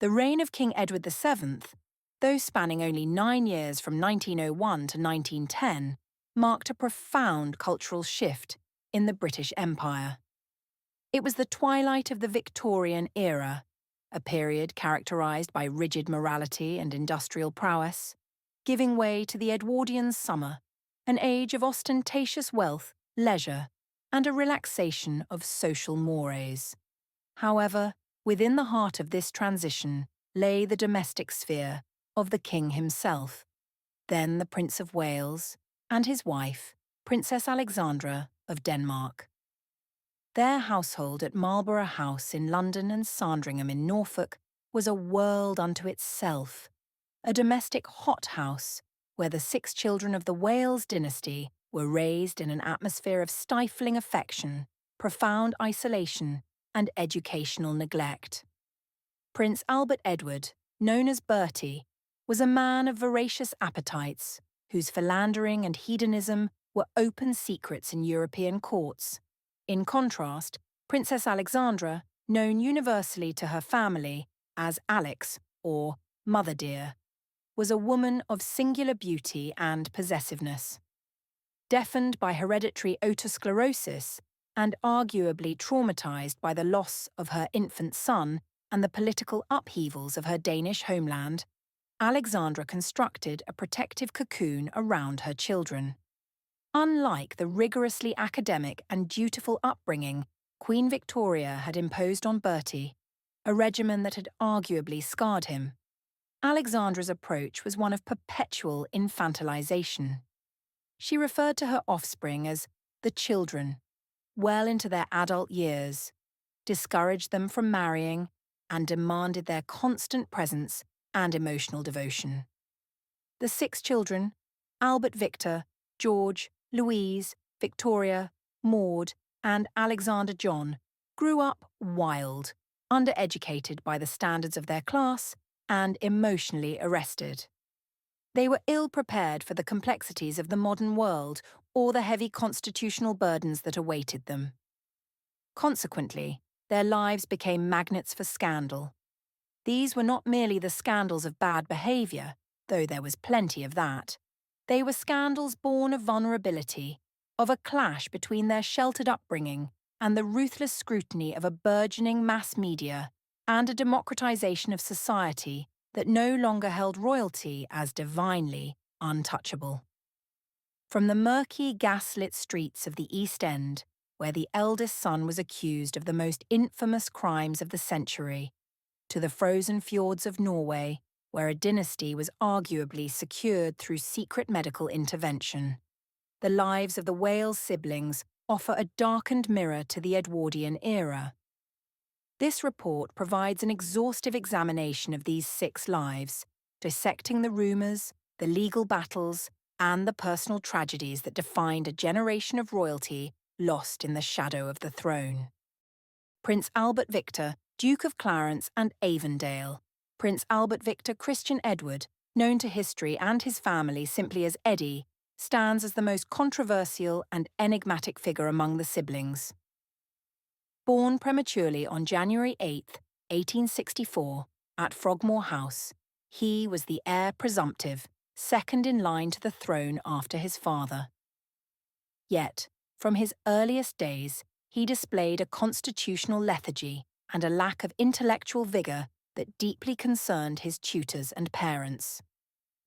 The reign of King Edward VII, though spanning only 9 years from 1901 to 1910, marked a profound cultural shift in the British Empire. It was the twilight of the Victorian era, a period characterised by rigid morality and industrial prowess, giving way to the Edwardian summer, an age of ostentatious wealth, leisure, and a relaxation of social mores. However, within the heart of this transition lay the domestic sphere of the king himself, then the Prince of Wales, and his wife, Princess Alexandra of Denmark. Their household at Marlborough House in London and Sandringham in Norfolk was a world unto itself, a domestic hothouse where the 6 children of the Wales dynasty were raised in an atmosphere of stifling affection, profound isolation, and educational neglect. Prince Albert Edward, known as Bertie, was a man of voracious appetites, whose philandering and hedonism were open secrets in European courts. In contrast, Princess Alexandra, known universally to her family as Alex or Mother Dear, was a woman of singular beauty and possessiveness. Deafened by hereditary otosclerosis and arguably traumatized by the loss of her infant son and the political upheavals of her Danish homeland, Alexandra constructed a protective cocoon around her children. Unlike the rigorously academic and dutiful upbringing Queen Victoria had imposed on Bertie, a regimen that had arguably scarred him, Alexandra's approach was one of perpetual infantilization. She referred to her offspring as the children, well into their adult years, discouraged them from marrying, and demanded their constant presence and emotional devotion. The 6 children, Albert Victor, George, Louise, Victoria, Maud, and Alexander John, grew up wild, undereducated by the standards of their class, and emotionally arrested. They were ill-prepared for the complexities of the modern world or the heavy constitutional burdens that awaited them. Consequently, their lives became magnets for scandal. These were not merely the scandals of bad behaviour, though there was plenty of that. They were scandals born of vulnerability, of a clash between their sheltered upbringing and the ruthless scrutiny of a burgeoning mass media, and a democratisation of society that no longer held royalty as divinely untouchable. From the murky, gas-lit streets of the East End, where the eldest son was accused of the most infamous crimes of the century, to the frozen fjords of Norway, where a dynasty was arguably secured through secret medical intervention, the lives of the Wales siblings offer a darkened mirror to the Edwardian era. This report provides an exhaustive examination of these 6 lives, dissecting the rumours, the legal battles, and the personal tragedies that defined a generation of royalty lost in the shadow of the throne. Prince Albert Victor, Duke of Clarence and Avondale, Prince Albert Victor Christian Edward, known to history and his family simply as Eddie, stands as the most controversial and enigmatic figure among the siblings. Born prematurely on January 8, 1864, at Frogmore House, he was the heir presumptive, second in line to the throne after his father. Yet, from his earliest days, he displayed a constitutional lethargy and a lack of intellectual vigour that deeply concerned his tutors and parents.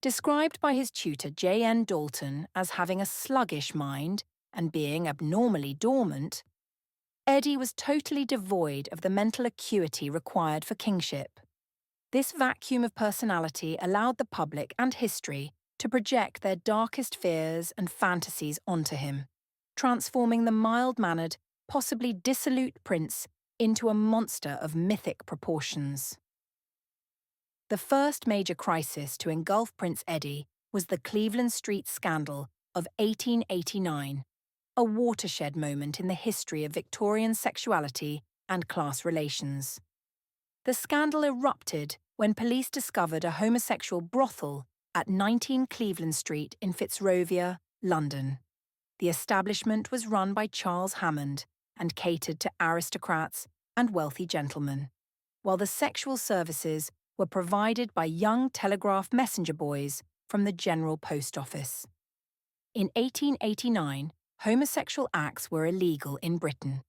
Described by his tutor J.N. Dalton as having a sluggish mind and being abnormally dormant, Eddie was totally devoid of the mental acuity required for kingship. This vacuum of personality allowed the public and history to project their darkest fears and fantasies onto him, transforming the mild-mannered, possibly dissolute prince into a monster of mythic proportions. The first major crisis to engulf Prince Eddie was the Cleveland Street scandal of 1889, a watershed moment in the history of Victorian sexuality and class relations. The scandal erupted when police discovered a homosexual brothel at 19 Cleveland Street in Fitzrovia, London. The establishment was run by Charles Hammond and catered to aristocrats and wealthy gentlemen, while the sexual services were provided by young telegraph messenger boys from the General Post Office. In 1889, homosexual acts were illegal in Britain,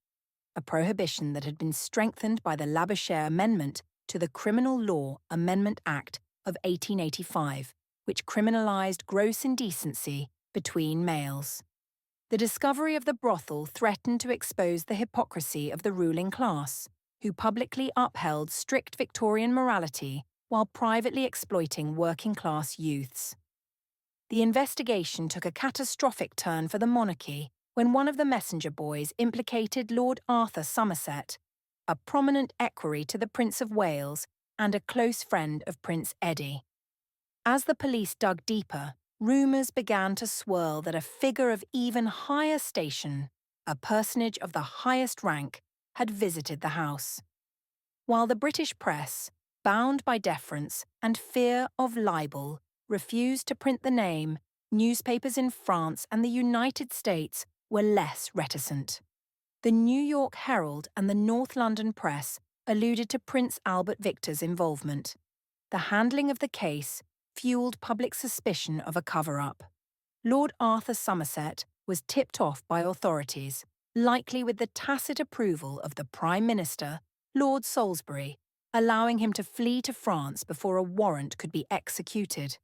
a prohibition that had been strengthened by the Labouchere Amendment to the Criminal Law Amendment Act of 1885, which criminalised gross indecency between males. The discovery of the brothel threatened to expose the hypocrisy of the ruling class, who publicly upheld strict Victorian morality while privately exploiting working-class youths. The investigation took a catastrophic turn for the monarchy when one of the messenger boys implicated Lord Arthur Somerset, a prominent equerry to the Prince of Wales and a close friend of Prince Eddie. As the police dug deeper, rumours began to swirl that a figure of even higher station, a personage of the highest rank, had visited the house. While the British press, bound by deference and fear of libel, refused to print the name, newspapers in France and the United States were less reticent. The New York Herald and the North London Press alluded to Prince Albert Victor's involvement. The handling of the case fueled public suspicion of a cover-up. Lord Arthur Somerset was tipped off by authorities, likely with the tacit approval of the Prime Minister, Lord Salisbury, allowing him to flee to France before a warrant could be executed.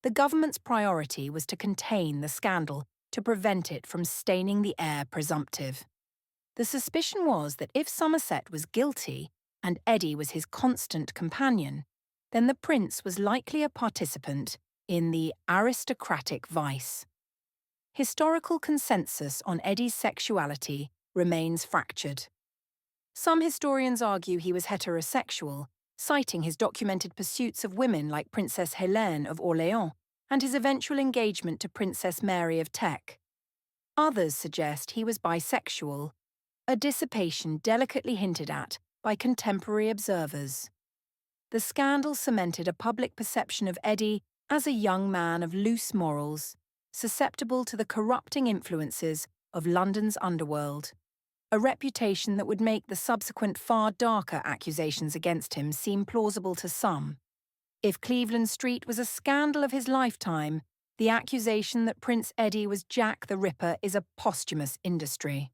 The government's priority was to contain the scandal to prevent it from staining the heir presumptive. The suspicion was that if Somerset was guilty and Eddie was his constant companion, then the prince was likely a participant in the aristocratic vice. Historical consensus on Eddie's sexuality remains fractured. Some historians argue he was heterosexual, citing his documented pursuits of women like Princess Hélène of Orléans and his eventual engagement to Princess Mary of Teck. Others suggest he was bisexual, a dissipation delicately hinted at by contemporary observers. The scandal cemented a public perception of Eddie as a young man of loose morals, susceptible to the corrupting influences of London's underworld, a reputation that would make the subsequent far darker accusations against him seem plausible to some. If Cleveland Street was a scandal of his lifetime, the accusation that Prince Eddie was Jack the Ripper is a posthumous industry.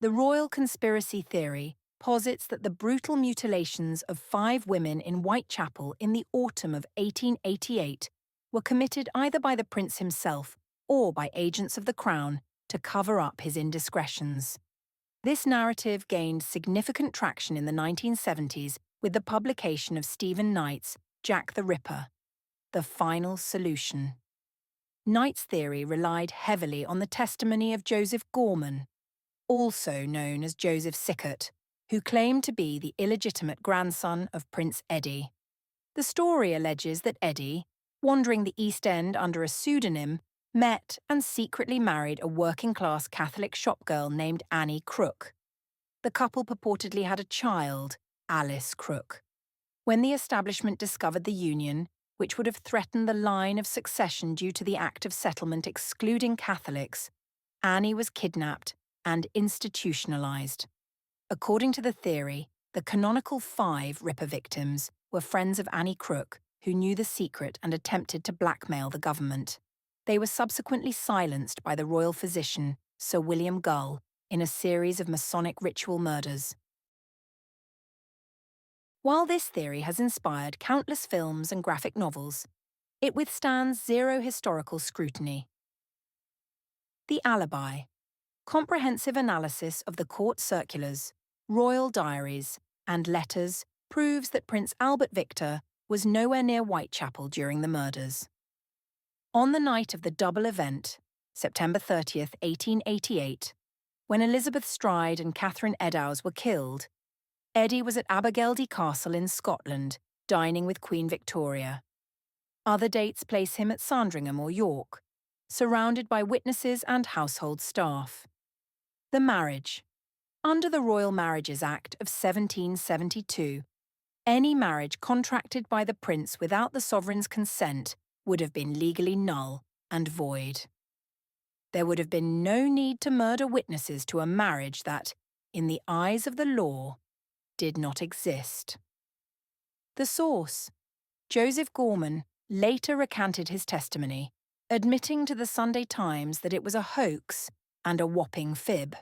The royal conspiracy theory posits that the brutal mutilations of 5 women in Whitechapel in the autumn of 1888 were committed either by the prince himself or by agents of the Crown to cover up his indiscretions. This narrative gained significant traction in the 1970s with the publication of Stephen Knight's Jack the Ripper, The Final Solution. Knight's theory relied heavily on the testimony of Joseph Gorman, also known as Joseph Sickert, who claimed to be the illegitimate grandson of Prince Eddie. The story alleges that Eddie, wandering the East End under a pseudonym, met and secretly married a working-class Catholic shopgirl named Annie Crook. The couple purportedly had a child, Alice Crook. When the establishment discovered the union, which would have threatened the line of succession due to the Act of Settlement excluding Catholics, Annie was kidnapped and institutionalized. According to the theory, the canonical 5 Ripper victims were friends of Annie Crook who knew the secret and attempted to blackmail the government. They were subsequently silenced by the royal physician, Sir William Gull, in a series of Masonic ritual murders. While this theory has inspired countless films and graphic novels, it withstands zero historical scrutiny. The Alibi. Comprehensive analysis of the court circulars, royal diaries, and letters proves that Prince Albert Victor was nowhere near Whitechapel during the murders. On the night of the double event, September 30th, 1888, when Elizabeth Stride and Catherine Eddowes were killed, Eddie was at Abergeldy Castle in Scotland, dining with Queen Victoria. Other dates place him at Sandringham or York, surrounded by witnesses and household staff. The marriage. Under the Royal Marriages Act of 1772, any marriage contracted by the prince without the sovereign's consent would have been legally null and void. There would have been no need to murder witnesses to a marriage that, in the eyes of the law, did not exist. The source: Joseph Gorman later recanted his testimony, admitting to the Sunday Times that it was a hoax and a whopping fib.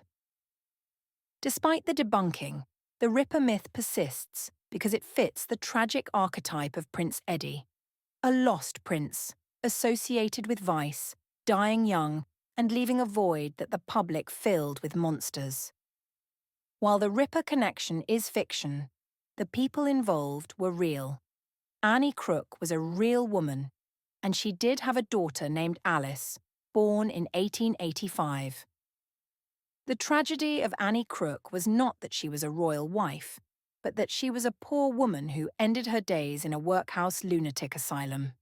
Despite the debunking, the Ripper myth persists because it fits the tragic archetype of Prince Eddie, a lost prince associated with vice, dying young, and leaving a void that the public filled with monsters. While the Ripper connection is fiction, the people involved were real. Annie Crook was a real woman, and she did have a daughter named Alice, born in 1885. The tragedy of Annie Crook was not that she was a royal wife, but that she was a poor woman who ended her days in a workhouse lunatic asylum.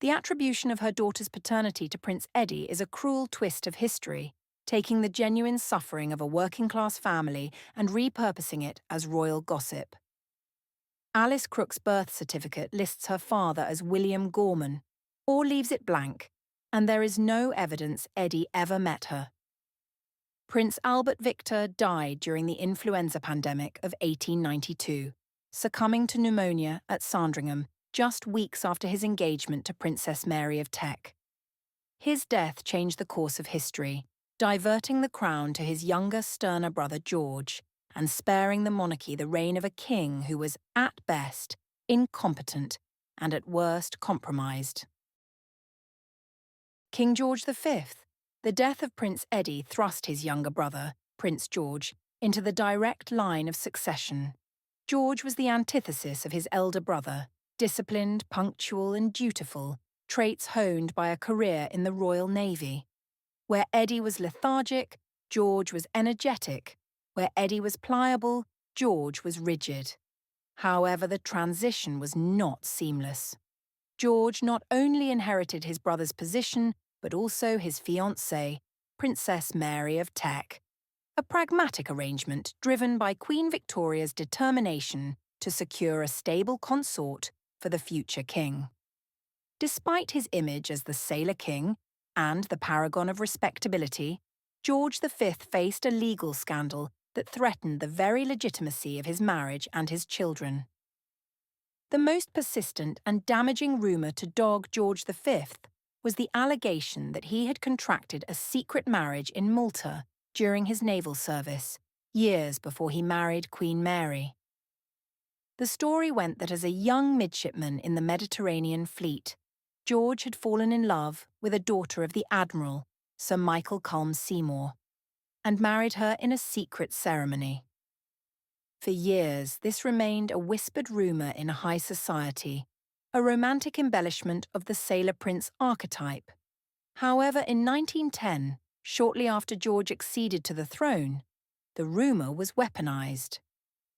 The attribution of her daughter's paternity to Prince Eddie is a cruel twist of history, taking the genuine suffering of a working-class family and repurposing it as royal gossip. Alice Crook's birth certificate lists her father as William Gorman, or leaves it blank, and there is no evidence Eddie ever met her. Prince Albert Victor died during the influenza pandemic of 1892, succumbing to pneumonia at Sandringham just weeks after his engagement to Princess Mary of Teck. His death changed the course of history, diverting the crown to his younger, sterner brother George, and sparing the monarchy the reign of a king who was, at best, incompetent and at worst compromised. King George V. The death of Prince Eddie thrust his younger brother, Prince George, into the direct line of succession. George was the antithesis of his elder brother, disciplined, punctual, and dutiful, traits honed by a career in the Royal Navy. Where Eddie was lethargic, George was energetic. Where Eddie was pliable, George was rigid. However, the transition was not seamless. George not only inherited his brother's position, but also his fiancée, Princess Mary of Teck, a pragmatic arrangement driven by Queen Victoria's determination to secure a stable consort for the future king. Despite his image as the sailor king and the paragon of respectability, George V faced a legal scandal that threatened the very legitimacy of his marriage and his children. The most persistent and damaging rumour to dog George V was the allegation that he had contracted a secret marriage in Malta during his naval service, years before he married Queen Mary. The story went that as a young midshipman in the Mediterranean fleet, George had fallen in love with a daughter of the Admiral, Sir Michael Culm Seymour, and married her in a secret ceremony. For years, this remained a whispered rumour in high society, a romantic embellishment of the sailor prince archetype. However, in 1910, shortly after George acceded to the throne, the rumour was weaponised.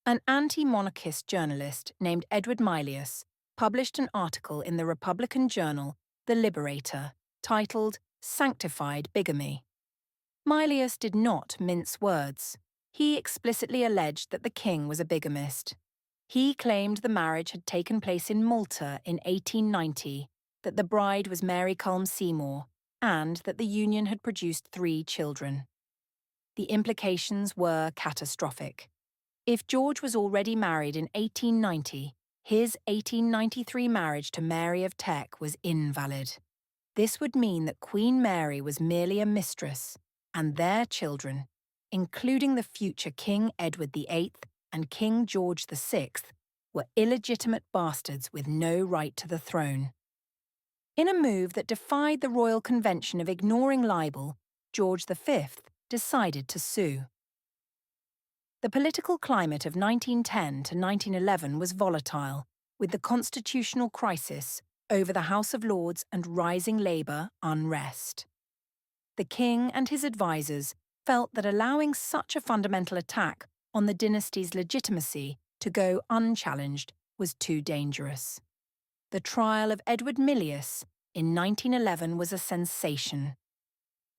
An anti-monarchist journalist named Edward Mylius published an article in the Republican journal, The Liberator, titled "Sanctified Bigamy." Mylius did not mince words. He explicitly alleged that the king was a bigamist. He claimed the marriage had taken place in Malta in 1890, that the bride was Mary Culm Seymour, and that the union had produced 3 children. The implications were catastrophic. If George was already married in 1890, his 1893 marriage to Mary of Teck was invalid. This would mean that Queen Mary was merely a mistress, and their children, including the future King Edward VIII and King George VI, were illegitimate bastards with no right to the throne. In a move that defied the royal convention of ignoring libel, George V decided to sue. The political climate of 1910 to 1911 was volatile, with the constitutional crisis over the House of Lords and rising Labour unrest. The king and his advisers felt that allowing such a fundamental attack on the dynasty's legitimacy to go unchallenged was too dangerous. The trial of Edward Mylius in 1911 was a sensation.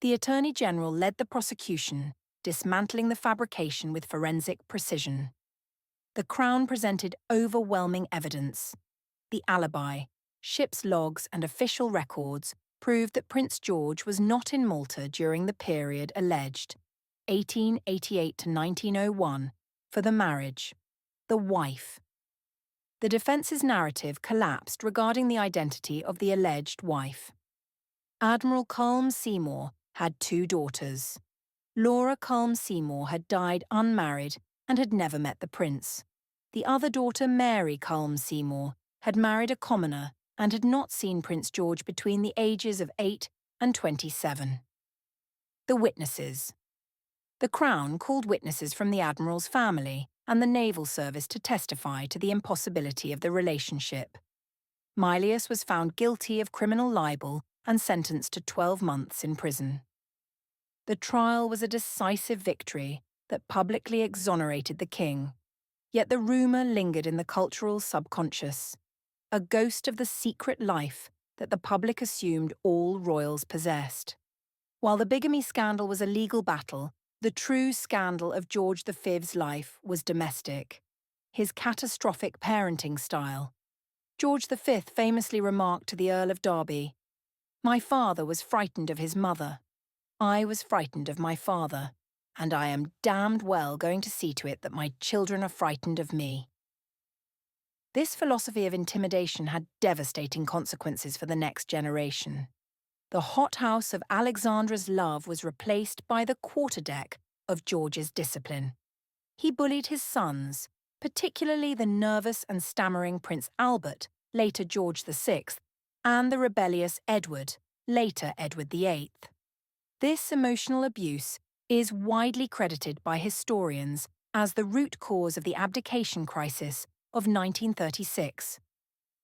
The Attorney General led the prosecution, dismantling the fabrication with forensic precision. The Crown presented overwhelming evidence. The alibi, ship's logs and official records proved that Prince George was not in Malta during the period alleged, 1888 to 1901, for the marriage, the wife. the defence's narrative collapsed regarding the identity of the alleged wife. Admiral Culm Seymour had 2 daughters. Laura Culm Seymour had died unmarried and had never met the prince. The other daughter, Mary Culm Seymour, had married a commoner and had not seen Prince George between the ages of 8 and 27. The witnesses. The Crown called witnesses from the Admiral's family and the Naval Service to testify to the impossibility of the relationship. Mylius was found guilty of criminal libel and sentenced to 12 months in prison. The trial was a decisive victory that publicly exonerated the king, yet the rumour lingered in the cultural subconscious, a ghost of the secret life that the public assumed all royals possessed. While the bigamy scandal was a legal battle, the true scandal of George V's life was domestic, his catastrophic parenting style. George V famously remarked to the Earl of Derby, "My father was frightened of his mother. I was frightened of my father, and I am damned well going to see to it that my children are frightened of me." This philosophy of intimidation had devastating consequences for the next generation. The hothouse of Alexandra's love was replaced by the quarterdeck of George's discipline. He bullied his sons, particularly the nervous and stammering Prince Albert, later George VI, and the rebellious Edward, later Edward VIII. This emotional abuse is widely credited by historians as the root cause of the abdication crisis of 1936.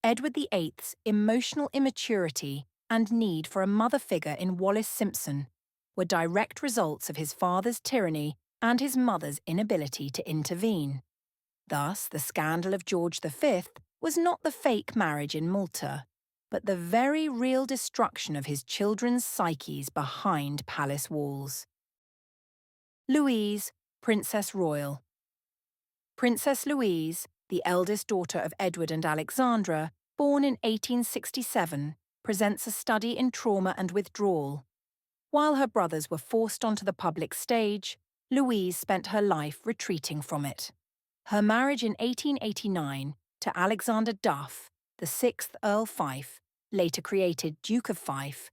Edward VIII's emotional immaturity and need for a mother figure in Wallis Simpson were direct results of his father's tyranny and his mother's inability to intervene. Thus, the scandal of George V was not the fake marriage in Malta, but the very real destruction of his children's psyches behind palace walls. Louise, Princess Royal. Princess Louise, the eldest daughter of Edward and Alexandra, born in 1867, presents a study in trauma and withdrawal. While her brothers were forced onto the public stage, Louise spent her life retreating from it. Her marriage in 1889 to Alexander Duff, the 6th Earl Fife, later created Duke of Fife,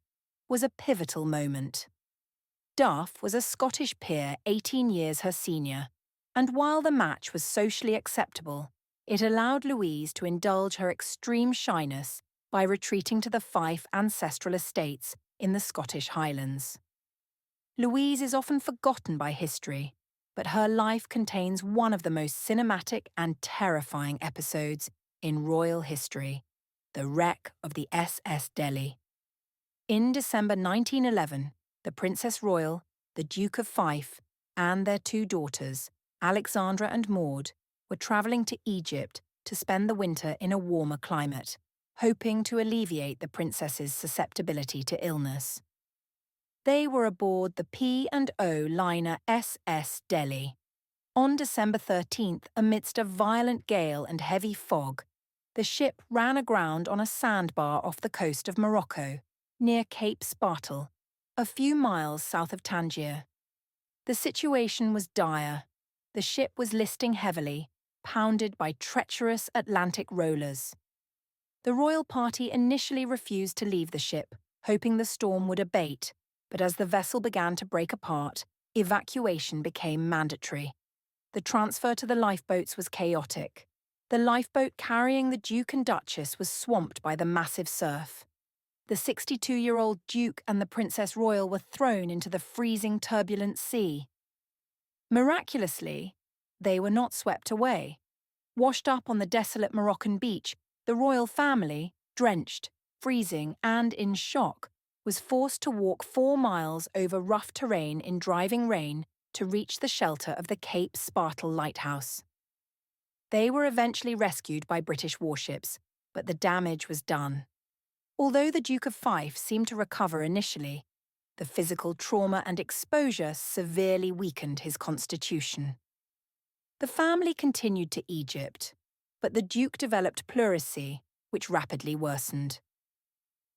was a pivotal moment. Duff was a Scottish peer 18 years her senior, and while the match was socially acceptable, it allowed Louise to indulge her extreme shyness by retreating to the Fife ancestral estates in the Scottish Highlands. Louise is often forgotten by history, but her life contains one of the most cinematic and terrifying episodes in royal history, the wreck of the SS Delhi. In December 1911, the Princess Royal, the Duke of Fife, and their 2 daughters, Alexandra and Maud, were travelling to Egypt to spend the winter in a warmer climate, hoping to alleviate the princess's susceptibility to illness. They were aboard the P&O liner SS Delhi. On December 13th, amidst a violent gale and heavy fog, the ship ran aground on a sandbar off the coast of Morocco, near Cape Spartel, a few miles south of Tangier. The situation was dire. The ship was listing heavily, pounded by treacherous Atlantic rollers. The royal party initially refused to leave the ship, hoping the storm would abate, but as the vessel began to break apart, evacuation became mandatory. The transfer to the lifeboats was chaotic. The lifeboat carrying the Duke and Duchess was swamped by the massive surf. The 62-year-old Duke and the Princess Royal were thrown into the freezing, turbulent sea. Miraculously, they were not swept away. Washed up on the desolate Moroccan beach, the royal family, drenched, freezing, and in shock, was forced to walk 4 miles over rough terrain in driving rain to reach the shelter of the Cape Spartel lighthouse. They were eventually rescued by British warships, but the damage was done. Although the Duke of Fife seemed to recover initially, the physical trauma and exposure severely weakened his constitution. The family continued to Egypt, but the Duke developed pleurisy, which rapidly worsened.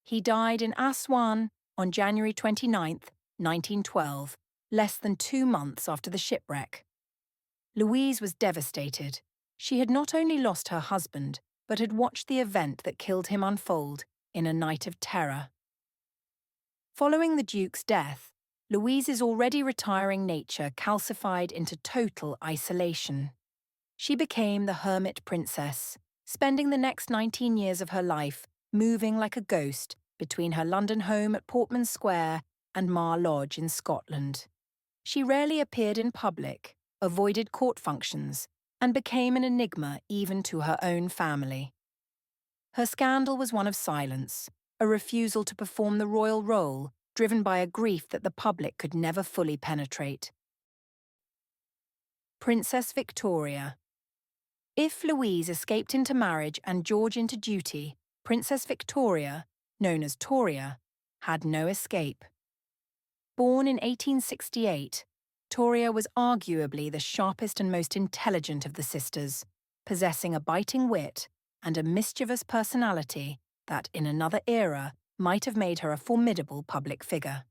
He died in Aswan on January 29, 1912, less than 2 months after the shipwreck. Louise was devastated. She had not only lost her husband, but had watched the event that killed him unfold in a night of terror. Following the Duke's death, Louise's already retiring nature calcified into total isolation. She became the hermit princess, spending the next 19 years of her life moving like a ghost between her London home at Portman Square and Mar Lodge in Scotland. She rarely appeared in public, avoided court functions, and became an enigma even to her own family. Her scandal was one of silence, a refusal to perform the royal role, driven by a grief that the public could never fully penetrate. Princess Victoria. If Louise escaped into marriage and George into duty, Princess Victoria, known as Toria, had no escape. Born in 1868, Toria was arguably the sharpest and most intelligent of the sisters, possessing a biting wit and a mischievous personality that, in another era, might have made her a formidable public figure.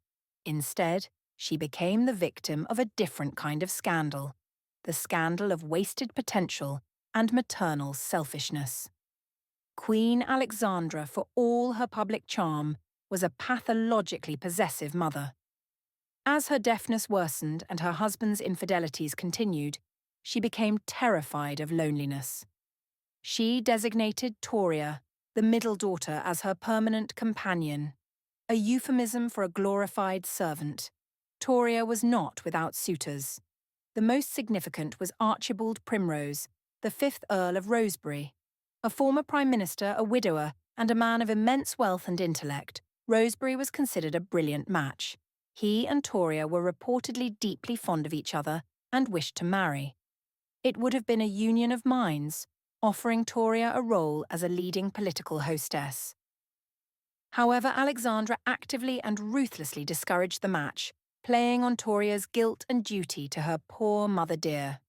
Instead, she became the victim of a different kind of scandal, the scandal of wasted potential and maternal selfishness. Queen Alexandra, for all her public charm, was a pathologically possessive mother. As her deafness worsened and her husband's infidelities continued, she became terrified of loneliness. She designated Toria, the middle daughter, as her permanent companion, a euphemism for a glorified servant. Toria was not without suitors. The most significant was Archibald Primrose, the 5th Earl of Rosebery. A former Prime Minister, a widower, and a man of immense wealth and intellect, Rosebery was considered a brilliant match. He and Toria were reportedly deeply fond of each other and wished to marry. It would have been a union of minds, offering Toria a role as a leading political hostess. However, Alexandra actively and ruthlessly discouraged the match, playing on Toria's guilt and duty to her poor mother dear.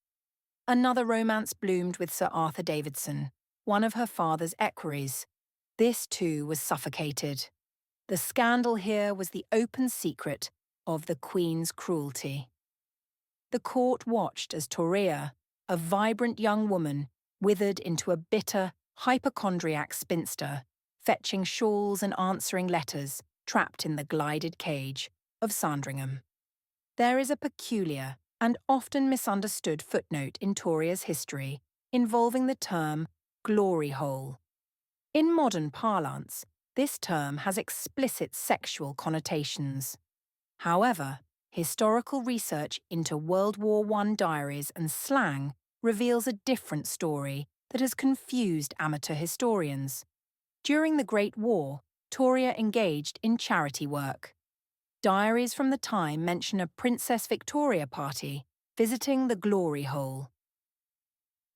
Another romance bloomed with Sir Arthur Davidson, one of her father's equerries. This too was suffocated. The scandal here was the open secret of the Queen's cruelty. The court watched as Toria, a vibrant young woman, withered into a bitter, hypochondriac spinster, fetching shawls and answering letters, trapped in the glided cage of Sandringham. There is a peculiar and often misunderstood footnote in Toria's history involving the term glory hole. In modern parlance, this term has explicit sexual connotations. However, historical research into World War I diaries and slang reveals a different story that has confused amateur historians. During the Great War, Toria engaged in charity work. Diaries from the time mention a Princess Victoria party visiting the glory hole.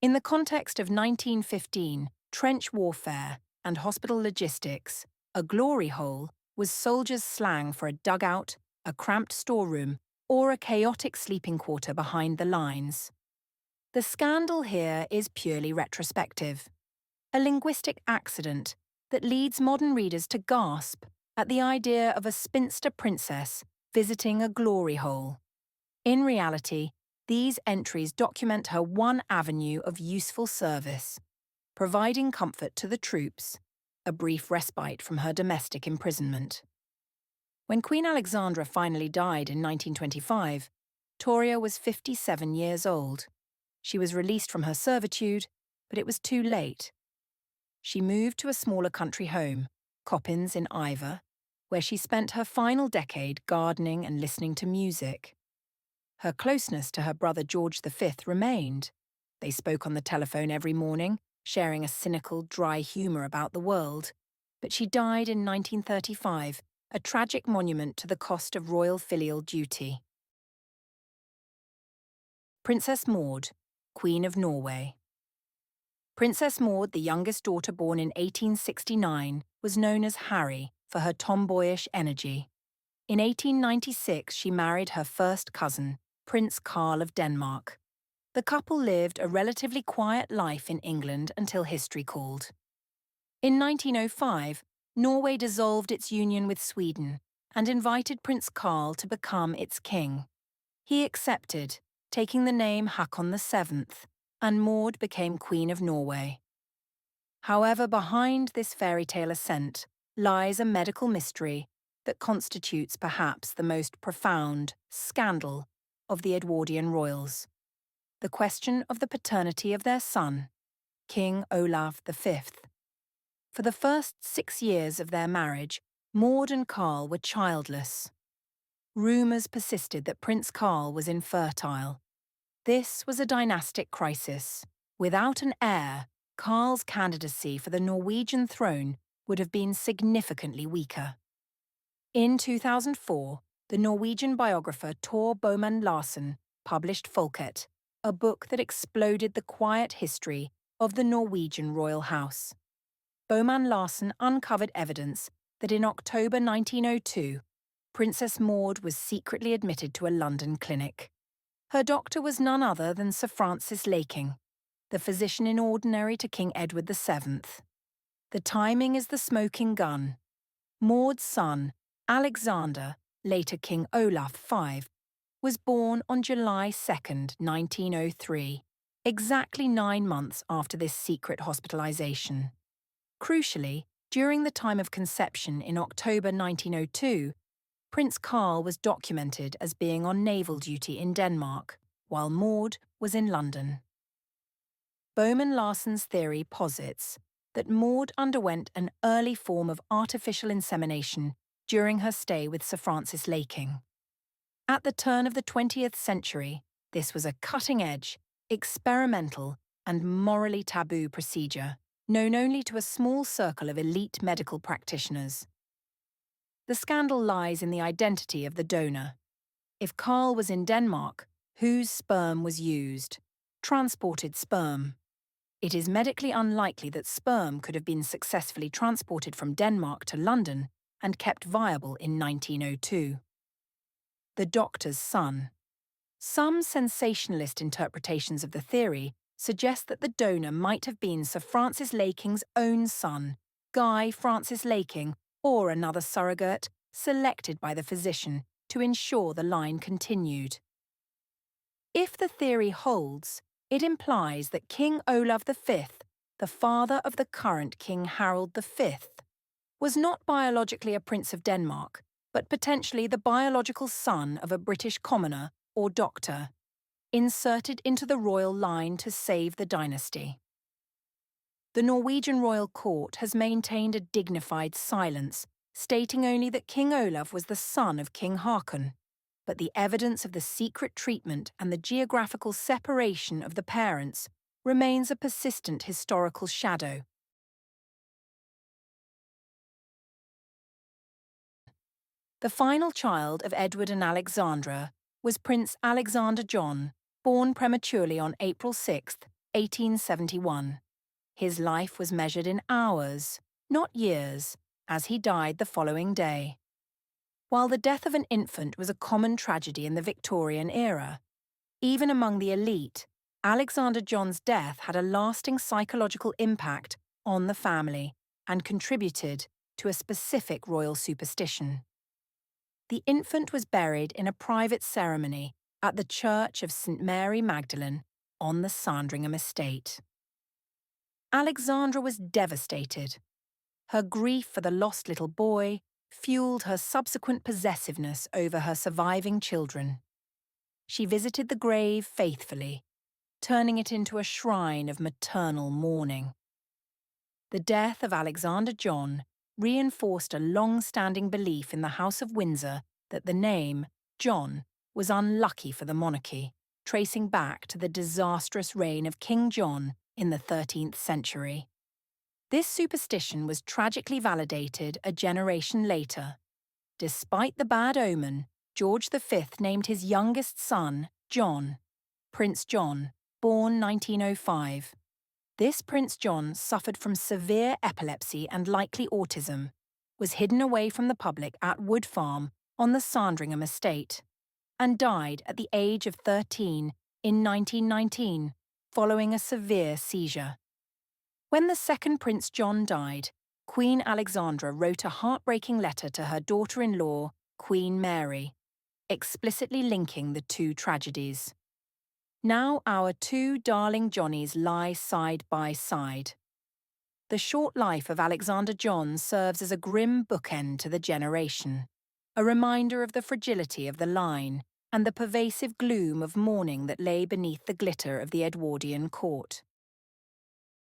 In the context of 1915 trench warfare and hospital logistics, a glory hole was soldiers' slang for a dugout, a cramped storeroom, or a chaotic sleeping quarter behind the lines. The scandal here is purely retrospective, a linguistic accident that leads modern readers to gasp at the idea of a spinster princess visiting a glory hole. In reality, these entries document her one avenue of useful service, providing comfort to the troops, a brief respite from her domestic imprisonment. When Queen Alexandra finally died in 1925, Toria was 57 years old. She was released from her servitude, but it was too late. She moved to a smaller country home, Coppins in Iver, where she spent her final decade gardening and listening to music. Her closeness to her brother George V remained. They spoke on the telephone every morning, sharing a cynical, dry humour about the world. But she died in 1935, a tragic monument to the cost of royal filial duty. Princess Maud, Queen of Norway. Princess Maud, the youngest daughter born in 1869, was known as Harry for her tomboyish energy. In 1896, she married her first cousin, Prince Carl of Denmark. The couple lived a relatively quiet life in England until history called. In 1905, Norway dissolved its union with Sweden and invited Prince Carl to become its king. He accepted, taking the name Haakon VII, and Maud became Queen of Norway. However, behind this fairy tale ascent lies a medical mystery that constitutes perhaps the most profound scandal of the Edwardian royals: the question of the paternity of their son, King Olaf V. For the first 6 years of their marriage, Maud and Karl were childless. Rumours persisted that Prince Karl was infertile. This was a dynastic crisis. Without an heir, Karl's candidacy for the Norwegian throne would have been significantly weaker. In 2004, the Norwegian biographer Tor Bowman Larsen published Folket, a book that exploded the quiet history of the Norwegian royal house. Bowman Larsen uncovered evidence that in October 1902, Princess Maud was secretly admitted to a London clinic. Her doctor was none other than Sir Francis Laking, the physician-in-ordinary to King Edward VII. The timing is the smoking gun. Maud's son, Alexander, later King Olaf V, was born on July 2, 1903, exactly 9 months after this secret hospitalisation. Crucially, during the time of conception in October 1902, Prince Karl was documented as being on naval duty in Denmark, while Maud was in London. Bowman Larsen's theory posits that Maud underwent an early form of artificial insemination during her stay with Sir Francis Laking. At the turn of the 20th century, this was a cutting-edge, experimental, and morally taboo procedure, known only to a small circle of elite medical practitioners. The scandal lies in the identity of the donor. If Karl was in Denmark, whose sperm was used? Transported sperm. It is medically unlikely that sperm could have been successfully transported from Denmark to London and kept viable in 1902. The doctor's son. Some sensationalist interpretations of the theory suggest that the donor might have been Sir Francis Laking's own son, Guy Francis Laking, or another surrogate selected by the physician to ensure the line continued. If the theory holds, it implies that King Olaf V, the father of the current King Harold V, was not biologically a prince of Denmark, but potentially the biological son of a British commoner or doctor, inserted into the royal line to save the dynasty. The Norwegian royal court has maintained a dignified silence, stating only that King Olaf was the son of King Haakon, but the evidence of the secret treatment and the geographical separation of the parents remains a persistent historical shadow. The final child of Edward and Alexandra was Prince Alexander John, born prematurely on April 6, 1871. His life was measured in hours, not years, as he died the following day. While the death of an infant was a common tragedy in the Victorian era, even among the elite, Alexander John's death had a lasting psychological impact on the family and contributed to a specific royal superstition. The infant was buried in a private ceremony at the Church of St. Mary Magdalene on the Sandringham estate. Alexandra was devastated. Her grief for the lost little boy fueled her subsequent possessiveness over her surviving children. She visited the grave faithfully, turning it into a shrine of maternal mourning. The death of Alexander John reinforced a long-standing belief in the House of Windsor that the name, John, was unlucky for the monarchy, tracing back to the disastrous reign of King John in the 13th century. This superstition was tragically validated a generation later. Despite the bad omen, George V named his youngest son John, Prince John, born 1905. This Prince John suffered from severe epilepsy and likely autism, was hidden away from the public at Wood Farm on the Sandringham estate, and died at the age of 13 in 1919, following a severe seizure. When the second Prince John died, Queen Alexandra wrote a heartbreaking letter to her daughter-in-law, Queen Mary, explicitly linking the two tragedies. Now our two darling Johnnies lie side by side. The short life of Alexander John serves as a grim bookend to the generation, a reminder of the fragility of the line and the pervasive gloom of mourning that lay beneath the glitter of the Edwardian court.